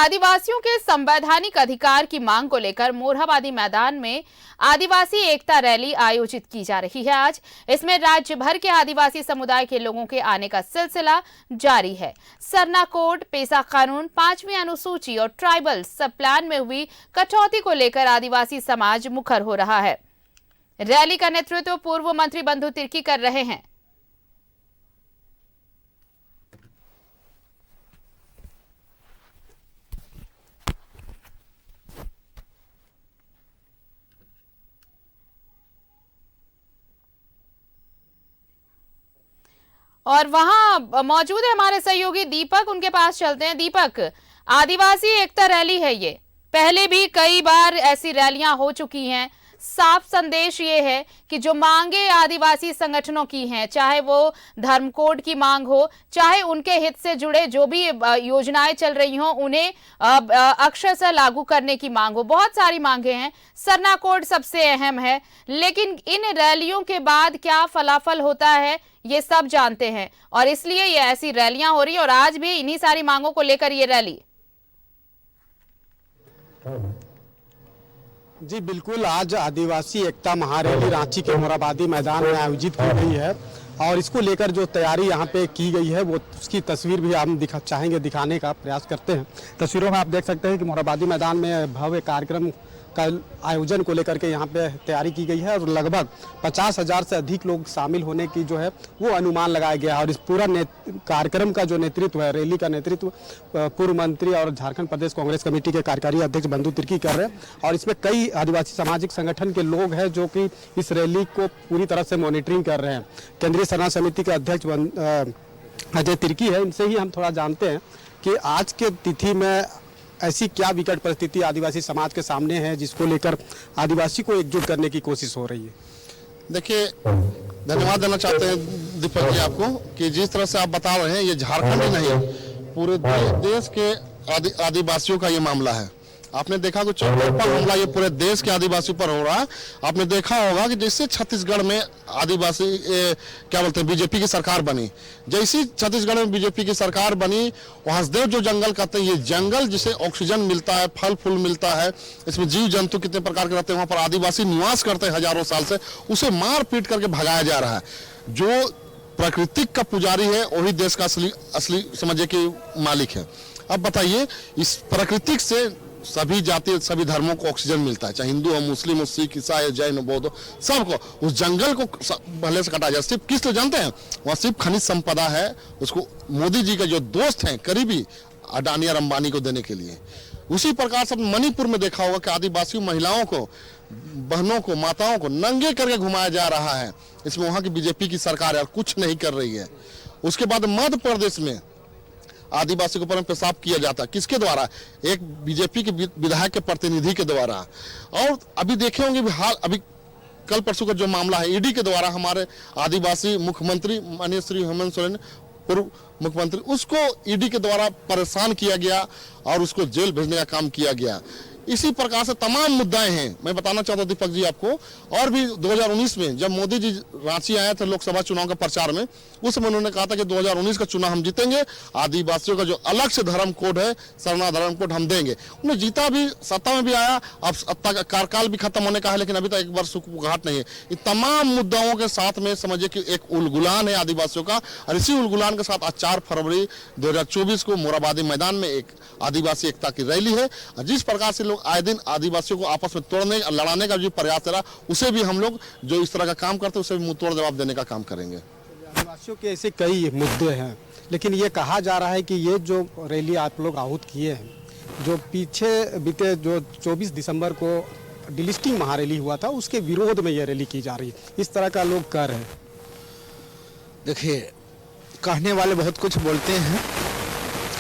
आदिवासियों के संवैधानिक अधिकार की मांग को लेकर मोरहाबादी मैदान में आदिवासी एकता रैली आयोजित की जा रही है। आज इसमें राज्य भर के आदिवासी समुदाय के लोगों के आने का सिलसिला जारी है। सरना कोड, पेसा कानून, 5वीं अनुसूची और ट्राइबल सब प्लान में हुई कटौती को लेकर आदिवासी समाज मुखर हो रहा है। रैली का नेतृत्व पूर्व मंत्री बंधु तिर्की कर रहे हैं। और वहां मौजूद है हमारे सहयोगी दीपक, उनके पास चलते हैं। दीपक, आदिवासी एकता रैली है ये, पहले भी कई बार ऐसी रैलियां हो चुकी हैं। साफ संदेश ये है कि जो मांगे आदिवासी संगठनों की हैं, चाहे वो धर्म कोड की मांग हो, चाहे उनके हित से जुड़े जो भी योजनाएं चल रही हों उन्हें अक्षरशः लागू करने की मांग हो, बहुत सारी मांगे हैं। सरना कोड सबसे अहम है, लेकिन इन रैलियों के बाद क्या फलाफल होता है ये सब जानते हैं और इसलिए ये ऐसी रैलियां हो रही है और आज भी इन्हीं सारी मांगों को लेकर ये रैली। जी बिल्कुल, आज आदिवासी एकता महारैली रांची के मोरहाबादी मैदान में आयोजित की गई है और इसको लेकर जो तैयारी यहाँ पे की गई है वो उसकी तस्वीर भी हम चाहेंगे दिखाने का प्रयास करते हैं। तस्वीरों में आप देख सकते हैं कि मोरहाबादी मैदान में भव्य कार्यक्रम का आयोजन को लेकर के यहाँ पे तैयारी की गई है और लगभग 50,000 से अधिक लोग शामिल होने की जो है वो अनुमान लगाया गया है। और इस पूरा कार्यक्रम का जो नेतृत्व है, रैली का नेतृत्व पूर्व मंत्री और झारखंड प्रदेश कांग्रेस कमेटी के कार्यकारी अध्यक्ष बंधु तिर्की कर रहे हैं और इसमें कई आदिवासी सामाजिक संगठन के लोग हैं जो कि इस रैली को पूरी तरह से मॉनिटरिंग कर रहे हैं। केंद्रीय सरना समिति के अध्यक्ष अजय तिर्की है, इनसे ही हम थोड़ा जानते हैं कि आज के तिथि में ऐसी क्या विकट परिस्थिति आदिवासी समाज के सामने है जिसको लेकर आदिवासी को एकजुट करने की कोशिश हो रही है। देखिए, धन्यवाद देना चाहते हैं दीपक जी आपको कि जिस तरह से आप बता रहे हैं ये झारखंड ही नहीं, पूरे देश के आदिवासियों का ये मामला है। आपने देखा कि चौतरफा हमला ये पूरे देश के आदिवासी पर हो रहा है। आपने देखा होगा कि जैसे छत्तीसगढ़ में आदिवासी क्या बोलते हैं बीजेपी की सरकार बनी, जैसी छत्तीसगढ़ में बीजेपी की सरकार बनी, हंसदेव जो जंगल कहते हैं, ये जंगल जिसे ऑक्सीजन मिलता है, फल फूल मिलता है, इसमें जीव जंतु कितने प्रकार के रहते हैं, वहां पर आदिवासी निवास करते हैं हजारों साल से, उसे मार पीट करके भगाया जा रहा है। जो प्राकृतिक का पुजारी है वही देश का असली समझिए कि मालिक है। अब बताइए, इस प्राकृतिक से सभी जाति सभी धर्मों को ऑक्सीजन मिलता है, चाहे हिंदू हो, मुस्लिम हो, सिख, ईसाई, जैन, बौद्ध हो, सबको। उस जंगल को पहले से काटा जाए सिर्फ किस लिए जानते हैं? वहाँ सिर्फ खनिज संपदा है, उसको मोदी जी के जो दोस्त हैं करीबी अडानी और अंबानी को देने के लिए। उसी प्रकार से मणिपुर में देखा होगा कि आदिवासी महिलाओं को, बहनों को, माताओं को नंगे करके घुमाया जा रहा है। इसमें वहाँ की बीजेपी की सरकार है और कुछ नहीं कर रही है। उसके बाद मध्य प्रदेश में आदिवासी के ऊपर पेशाब किया जाता है, किसके द्वारा? एक बीजेपी के विधायक के प्रतिनिधि के द्वारा। और अभी देखे होंगे हाल अभी कल परसों का जो मामला है, ईडी के द्वारा हमारे आदिवासी मुख्यमंत्री माननीय श्री हेमंत सोरेन पूर्व मुख्यमंत्री, उसको ईडी के द्वारा परेशान किया गया और उसको जेल भेजने का काम किया गया। इसी प्रकार से तमाम मुद्दाएं हैं। मैं बताना चाहता हूं दीपक जी आपको, और भी 2019 में जब मोदी जी रांची आए थे लोकसभा चुनाव के प्रचार में, उस समय उन्होंने कहा था कि 2019 का चुनाव हम जीतेंगे, आदिवासियों का जो अलग से धर्म कोड है, सरना धर्म कोड, हम देंगे। उन्हें जीता भी, सत्ता में भी आया, अब कार्यकाल भी खत्म होने का है, लेकिन अभी तक एक वर्ष घाट नहीं है। इन तमाम मुद्दाओं के साथ में समझिए कि एक उलगुलान है आदिवासियों का, और इसी उलगुलान के साथ आज 4 फरवरी 2024 को मोरहाबादी मैदान में एक आदिवासी एकता की रैली है। जिस प्रकार से लोग आए दिन आदिवासियों को आपस में तोड़ने लड़ाने का जो प्रयास रहा, उसे भी हम लोग जो इस तरह का काम करते हैं उसे भी मुंहतोड़ जवाब देने का काम करेंगे। आदिवासियों के ऐसे कई मुद्दे हैं, लेकिन ये कहा जा रहा है कि ये जो रैली आप लोग आहूत किए हैं, जो पीछे बीते जो 24 दिसंबर को डिलिस्टिंग महारैली हुआ था उसके विरोध में ये रैली की जा रही है, इस तरह का लोग कह रहे हैं। देखिए, कहने वाले बहुत कुछ बोलते हैं,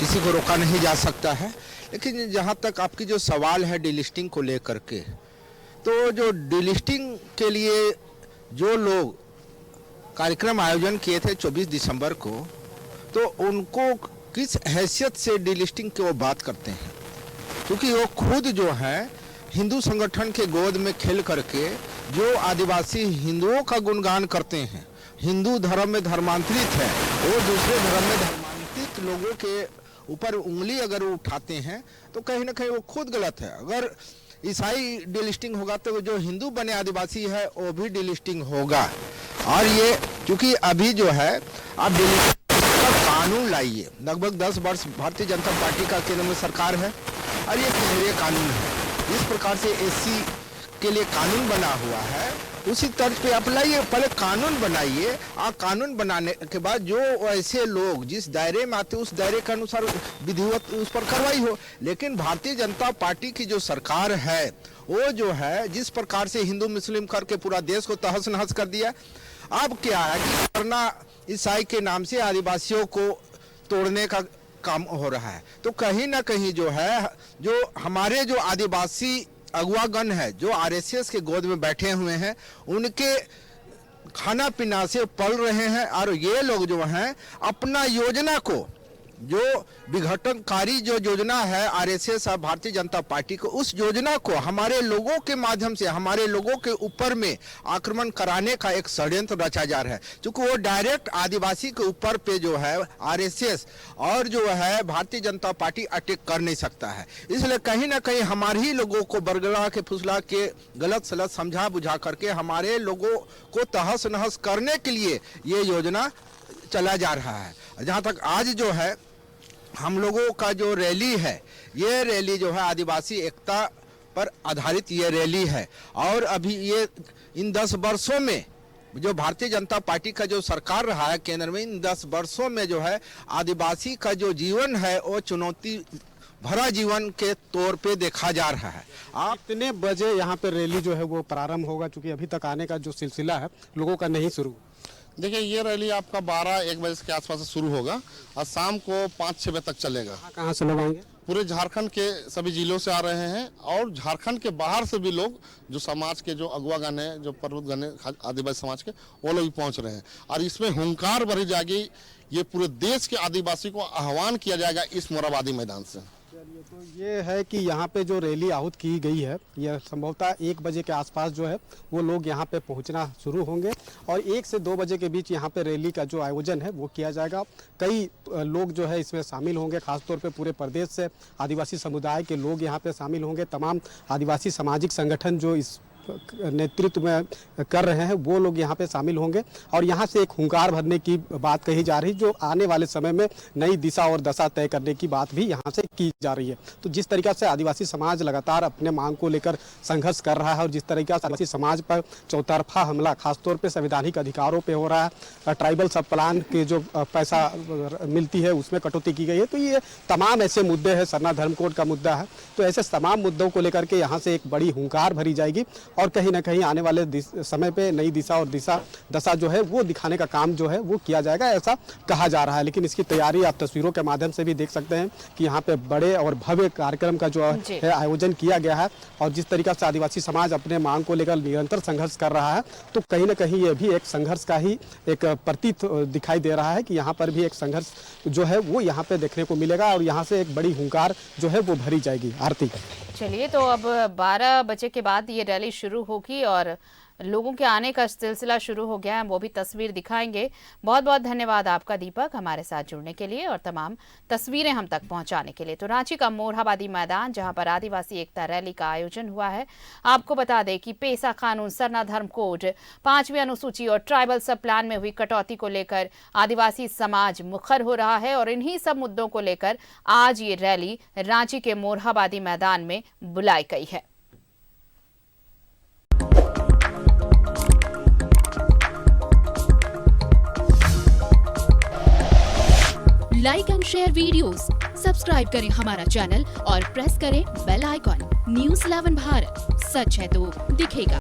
किसी को रोका नहीं जा सकता है, लेकिन जहाँ तक आपकी जो सवाल है डिलिस्टिंग को लेकर के, तो जो डिलिस्टिंग के लिए जो लोग कार्यक्रम आयोजन किए थे 24 दिसंबर को, तो उनको किस हैसियत से डिलिस्टिंग की वो बात करते हैं? क्योंकि वो खुद जो है हिंदू संगठन के गोद में खेल करके जो आदिवासी हिंदुओं का गुणगान करते हैं, हिंदू धर्म में धर्मांतरित है, वो दूसरे धर्म में धर्मांतरित लोगों के ऊपर उंगली अगर वो उठाते हैं तो कहीं ना कहीं वो खुद गलत है। अगर ईसाई डिलिस्टिंग होगा तो जो हिंदू बने आदिवासी है वो भी डिलिस्टिंग होगा। और ये क्योंकि अभी जो है आप डिलिस्टिंग का कानून लाइए, लगभग 10 वर्ष भारतीय जनता पार्टी का केंद्र में सरकार है और ये केंद्रीय कानून है। इस प्रकार से एससी के लिए कानून बना हुआ है, उसी तर्ज पे आप लाइए, पहले कानून बनाइए और कानून बनाने के बाद जो ऐसे लोग जिस दायरे में आते उस दायरे के अनुसार विधिवत उस पर कार्रवाई हो। लेकिन भारतीय जनता पार्टी की जो सरकार है वो जो है जिस प्रकार से हिंदू मुस्लिम करके पूरा देश को तहस नहस कर दिया, अब क्या है कि करना ईसाई के नाम से आदिवासियों को तोड़ने का काम हो रहा है। तो कहीं ना कहीं जो है जो हमारे जो आदिवासी अगुवागण है जो आरएसएस के गोद में बैठे हुए हैं उनके खाना पीना से पल रहे हैं और ये लोग जो हैं अपना योजना को जो विघटनकारी जो योजना है आरएसएस और भारतीय जनता पार्टी को उस योजना को हमारे लोगों के माध्यम से हमारे लोगों के ऊपर में आक्रमण कराने का एक षड्यंत्र रचा जा रहा है। क्योंकि वो डायरेक्ट आदिवासी के ऊपर पे जो है आरएसएस और जो है भारतीय जनता पार्टी अटैक कर नहीं सकता है। इसलिए कहीं ना कहीं हमारे ही लोगों को बरगला के फुसला के गलत सलत समझा बुझा करके हमारे लोगों को तहस नहस करने के लिए ये योजना चला जा रहा है। जहाँ तक आज जो है हम लोगों का जो रैली है ये रैली जो है आदिवासी एकता पर आधारित ये रैली है। और अभी ये इन 10 वर्षों में जो भारतीय जनता पार्टी का जो सरकार रहा है केंद्र में, इन 10 वर्षों में जो है आदिवासी का जो जीवन है वो चुनौती भरा जीवन के तौर पे देखा जा रहा है। आप कितने बजे यहाँ पे रैली जो है वो प्रारंभ होगा, क्योंकि अभी तक आने का जो सिलसिला है लोगों का नहीं शुरू? देखिए ये रैली आपका 12-1 बजे के आसपास से शुरू होगा और शाम को 5-6 बजे तक चलेगा। कहाँ से लोग आएंगे? पूरे झारखंड के सभी जिलों से आ रहे हैं और झारखंड के बाहर से भी लोग जो समाज के जो अगुवागण हैं जो पर्वतगण हैं आदिवासी समाज के वो लोग भी पहुंच रहे हैं। और इसमें हुंकार भरी जाएगी, ये पूरे देश के आदिवासी को आह्वान किया जाएगा इस मोरहाबादी मैदान से। तो ये है कि यहाँ पे जो रैली आहूत की गई है यह संभवतः 1 बजे के आसपास जो है वो लोग यहाँ पे पहुँचना शुरू होंगे और 1 से 2 बजे के बीच यहाँ पे रैली का जो आयोजन है वो किया जाएगा। कई लोग जो है इसमें शामिल होंगे, खासतौर पे पूरे प्रदेश से आदिवासी समुदाय के लोग यहाँ पे शामिल होंगे। तमाम आदिवासी सामाजिक संगठन जो इस नेतृत्व में कर रहे हैं वो लोग यहाँ पे शामिल होंगे और यहाँ से एक हुंकार भरने की बात कही जा रही, जो आने वाले समय में नई दिशा और दशा तय करने की बात भी यहाँ से की जा रही है। तो जिस तरीका से आदिवासी समाज लगातार अपने मांग को लेकर संघर्ष कर रहा है और जिस तरीका से आदिवासी समाज पर चौतरफा हमला खासतौर पे संवैधानिक अधिकारों पे हो रहा है, ट्राइबल सब प्लान के जो पैसा मिलती है उसमें कटौती की गई है, तो ये तमाम ऐसे मुद्दे हैं, सरना धर्म कोड का मुद्दा है, तो ऐसे तमाम मुद्दों को लेकर के यहाँ से एक बड़ी हुंकार भरी जाएगी और कहीं ना कहीं आने वाले समय पे नई दिशा और दशा जो है वो दिखाने का काम जो है वो किया जाएगा, ऐसा कहा जा रहा है। लेकिन इसकी तैयारी आप तस्वीरों के माध्यम से भी देख सकते हैं कि यहाँ पे बड़े और भव्य कार्यक्रम का जो है आयोजन किया गया है और जिस तरीका से आदिवासी समाज अपने मांग को लेकर निरंतर संघर्ष कर रहा है, तो कहीं ना कहीं ये भी एक संघर्ष का ही एक प्रतीत दिखाई दे रहा है कि यहाँ पर भी एक संघर्ष जो है वो यहाँ पे देखने को मिलेगा और यहाँ से एक बड़ी हुंकार जो है वो भरी जाएगी। आरती, चलिए, तो अब 12 बजे के बाद ये रैली शुरू होगी और लोगों के आने का सिलसिला शुरू हो गया है, वो भी तस्वीर दिखाएंगे। बहुत बहुत धन्यवाद आपका दीपक, हमारे साथ जुड़ने के लिए और तमाम तस्वीरें हम तक पहुंचाने के लिए। तो रांची का मोरहाबादी मैदान जहां पर आदिवासी एकता रैली का आयोजन हुआ है। आपको बता दें कि पेसा कानून, सरना धर्म कोड, 5वीं अनुसूची और ट्राइबल सब प्लान में हुई कटौती को लेकर आदिवासी समाज मुखर हो रहा है और इन्हीं सब मुद्दों को लेकर आज ये रैली रांची के मोरहाबादी मैदान में बुलाई गई है। Like and share videos, subscribe करें हमारा चैनल और प्रेस करें बेल आइकॉन। न्यूज़ 11 भारत, सच है तो दिखेगा।